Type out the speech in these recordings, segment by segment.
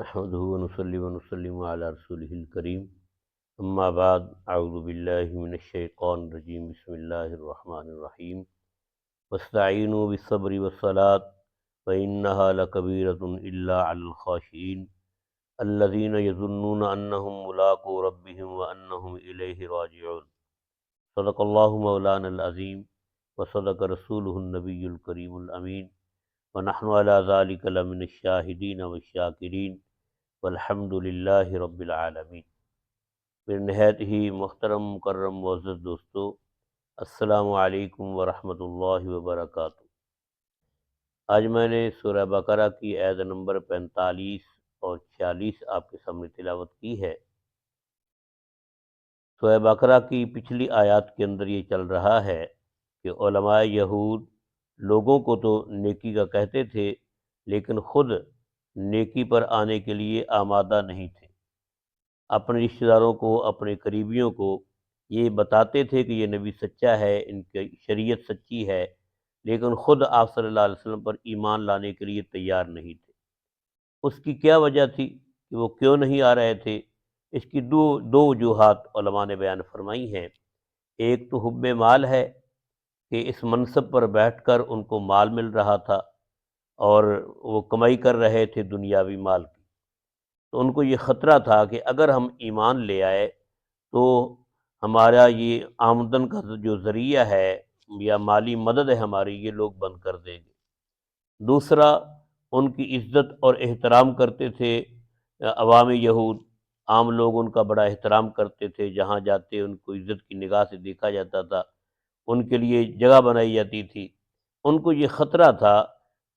نحمدہ ونصلی ونسلم علی رسولہ الکریم اما بعد اعوذ باللہ من الشیطان الرجیم بسم اللہ الرحمن الرحیم واستعینوا بالصبر والصلاۃ فإنها لکبیرۃ الا علی الخاشعین الذین یظنون انہم ملاقو ربہم وانہم الیہ راجعون۔ صدق اللہ مولانا العظیم وصدق رسولہ النبی الکریم الامین ونحن علی ذلک لمن الشاہدین والشاکرین والحمد للہ رب العالمین۔ میرے نہایت ہی محترم مکرم معزز دوستو، السلام علیکم ورحمۃ اللہ وبرکاتہ۔ آج میں نے سورہ بقرہ کی آیت نمبر 45 اور 46 آپ کے سامنے تلاوت کی ہے۔ سورہ بقرہ کی پچھلی آیات کے اندر یہ چل رہا ہے کہ علماء یہود لوگوں کو تو نیکی کا کہتے تھے لیکن خود نیکی پر آنے کے لیے آمادہ نہیں تھے۔ اپنے رشتہ داروں کو، اپنے قریبیوں کو یہ بتاتے تھے کہ یہ نبی سچا ہے، ان کی شریعت سچی ہے، لیکن خود آپ صلی اللہ علیہ وسلم پر ایمان لانے کے لیے تیار نہیں تھے۔ اس کی کیا وجہ تھی کہ وہ کیوں نہیں آ رہے تھے؟ اس کی دو وجوہات علماء نے بیان فرمائی ہیں۔ ایک تو حب مال ہے کہ اس منصب پر بیٹھ کر ان کو مال مل رہا تھا اور وہ کمائی کر رہے تھے دنیاوی مال کی، تو ان کو یہ خطرہ تھا کہ اگر ہم ایمان لے آئے تو ہمارا یہ آمدن کا جو ذریعہ ہے یا مالی مدد ہے ہماری، یہ لوگ بند کر دیں گے۔ دوسرا، ان کی عزت اور احترام کرتے تھے عوام یہود، عام لوگ ان کا بڑا احترام کرتے تھے، جہاں جاتے ان کو عزت کی نگاہ سے دیکھا جاتا تھا، ان کے لیے جگہ بنائی جاتی تھی۔ ان کو یہ خطرہ تھا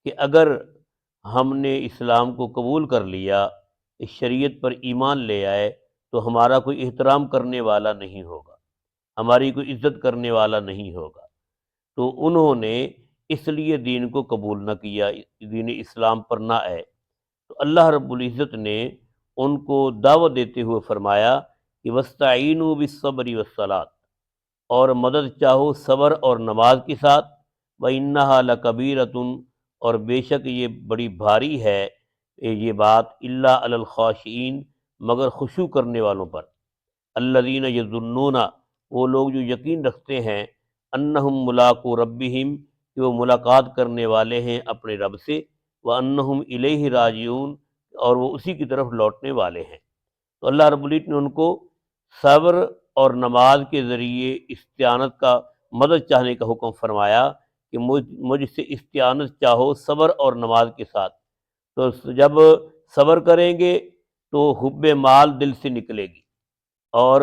کہ اگر ہم نے اسلام کو قبول کر لیا، اس شریعت پر ایمان لے آئے، تو ہمارا کوئی احترام کرنے والا نہیں ہوگا، ہماری کوئی عزت کرنے والا نہیں ہوگا۔ تو انہوں نے اس لیے دین کو قبول نہ کیا، دین اسلام پر نہ آئے۔ تو اللہ رب العزت نے ان کو دعوت دیتے ہوئے فرمایا کہ وَاسْتَعِینُوا بِالصَّبْرِ وَالصَّلَاةِ، اور مدد چاہو صبر اور نماز کے ساتھ، وَإِنَّهَا لَكَبِیرَةٌ، اور بے شک یہ بڑی بھاری ہے یہ بات، الا علی الخاشعین، مگر خشوع کرنے والوں پر، الذین یظنون، وہ لوگ جو یقین رکھتے ہیں، انہم ملاقو ربہم، کہ وہ ملاقات کرنے والے ہیں اپنے رب سے، وانہم الیہ راجعون، اور وہ اسی کی طرف لوٹنے والے ہیں۔ تو اللہ رب العزت نے ان کو صبر اور نماز کے ذریعے استعانت کا، مدد چاہنے کا حکم فرمایا کہ مجھ سے استعانت چاہو صبر اور نماز کے ساتھ۔ تو جب صبر کریں گے تو حب مال دل سے نکلے گی، اور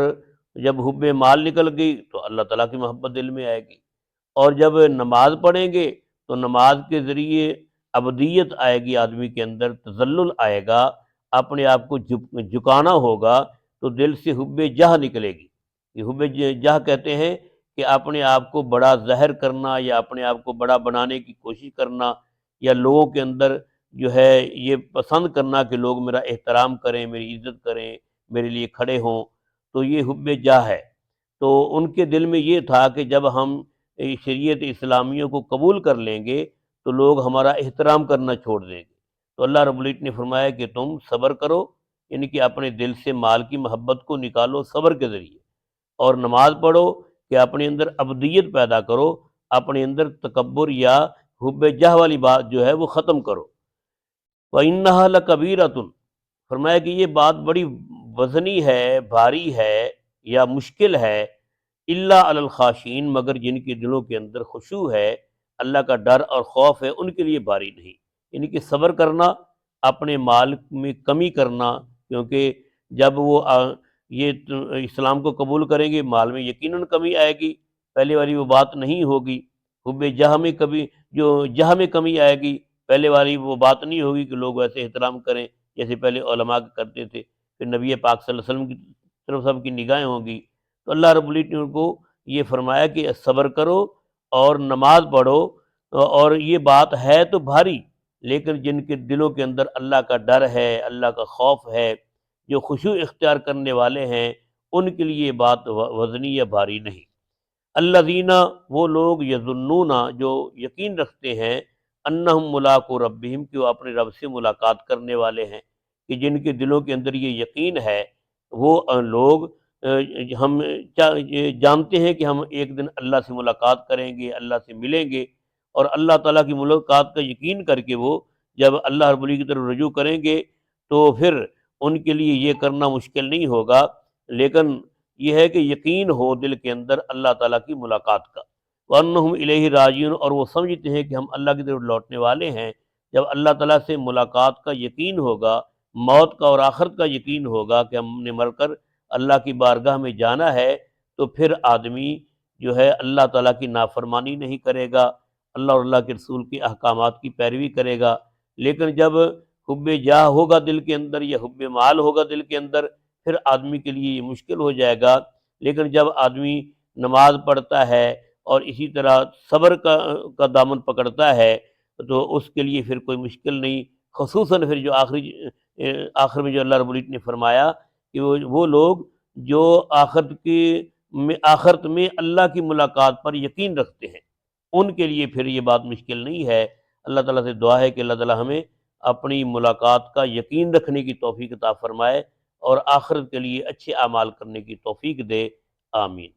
جب حب مال نکل گئی تو اللہ تعالیٰ کی محبت دل میں آئے گی، اور جب نماز پڑھیں گے تو نماز کے ذریعے عبدیت آئے گی آدمی کے اندر، تذلل آئے گا، اپنے آپ کو جھکانا ہوگا، تو دل سے حب جاہ نکلے گی۔ یہ حب جاہ کہتے ہیں کہ اپنے آپ کو بڑا ظاہر کرنا یا اپنے آپ کو بڑا بنانے کی کوشش کرنا، یا لوگوں کے اندر جو ہے یہ پسند کرنا کہ لوگ میرا احترام کریں، میری عزت کریں، میرے لیے کھڑے ہوں، تو یہ حب جاہ ہے۔ تو ان کے دل میں یہ تھا کہ جب ہم شریعت اسلامیوں کو قبول کر لیں گے تو لوگ ہمارا احترام کرنا چھوڑ دیں گے۔ تو اللہ رب العزت نے فرمایا کہ تم صبر کرو، یعنی کہ اپنے دل سے مال کی محبت کو نکالو صبر کے ذریعے، اور نماز پڑھو کہ اپنے اندر عبدیت پیدا کرو، اپنے اندر تکبر یا حب جاہ والی بات جو ہے وہ ختم کرو۔ وَإِنَّهَا لَكَبِیرَةٌ، فرمایا کہ یہ بات بڑی وزنی ہے، بھاری ہے یا مشکل ہے، الا علی الخاشعین، مگر جن کے دلوں کے اندر خشوع ہے، اللہ کا ڈر اور خوف ہے، ان کے لیے بھاری نہیں۔ یعنی کہ صبر کرنا، اپنے مال میں کمی کرنا، کیونکہ جب وہ یہ اسلام کو قبول کریں گے مال میں یقیناً کمی آئے گی، پہلے والی وہ بات نہیں ہوگی۔ حب جاہ میں کبھی جو جاہ میں کمی آئے گی، پہلے والی وہ بات نہیں ہوگی کہ لوگ ویسے احترام کریں جیسے پہلے علماء کرتے تھے، پھر نبی پاک صلی اللہ علیہ وسلم کی طرف سب کی نگاہیں ہوں گی۔ تو اللہ رب العزت نے ان کو یہ فرمایا کہ صبر کرو اور نماز پڑھو، اور یہ بات ہے تو بھاری، لیکن جن کے دلوں کے اندر اللہ کا ڈر ہے، اللہ کا خوف ہے، جو خشوع اختیار کرنے والے ہیں، ان کے لیے یہ بات وزنی یا بھاری نہیں۔ الذین، وہ لوگ، یظنون، جو یقین رکھتے ہیں، انہم ملاقو ربہم، کہ وہ اپنے رب سے ملاقات کرنے والے ہیں، کہ جن کے دلوں کے اندر یہ یقین ہے وہ لوگ ہم یہ جانتے ہیں کہ ہم ایک دن اللہ سے ملاقات کریں گے، اللہ سے ملیں گے، اور اللہ تعالیٰ کی ملاقات کا یقین کر کے وہ جب اللہ رب العزت کی طرف رجوع کریں گے تو پھر ان کے لیے یہ کرنا مشکل نہیں ہوگا، لیکن یہ ہے کہ یقین ہو دل کے اندر اللہ تعالیٰ کی ملاقات کا، وَأَنَّهُمْ إِلَيْهِ راجعون، اور وہ سمجھتے ہیں کہ ہم اللہ کی طرف لوٹنے والے ہیں۔ جب اللہ تعالیٰ سے ملاقات کا یقین ہوگا، موت کا اور آخرت کا یقین ہوگا کہ ہم نے مر کر اللہ کی بارگاہ میں جانا ہے، تو پھر آدمی جو ہے اللہ تعالیٰ کی نافرمانی نہیں کرے گا، اللہ اور اللہ کے رسول کے احکامات کی پیروی کرے گا۔ لیکن جب حب جاہ ہوگا دل کے اندر یا حب مال ہوگا دل کے اندر، پھر آدمی کے لیے یہ مشکل ہو جائے گا۔ لیکن جب آدمی نماز پڑھتا ہے اور اسی طرح صبر کا دامن پکڑتا ہے تو اس کے لیے پھر کوئی مشکل نہیں، خصوصاً پھر جو آخر میں جو اللہ رب العزت نے فرمایا کہ وہ لوگ جو آخرت میں اللہ کی ملاقات پر یقین رکھتے ہیں، ان کے لیے پھر یہ بات مشکل نہیں ہے۔ اللہ تعالیٰ سے دعا ہے کہ اللہ تعالیٰ ہمیں اپنی ملاقات کا یقین رکھنے کی توفیق عطا فرمائے اور آخرت کے لیے اچھے اعمال کرنے کی توفیق دے، آمین۔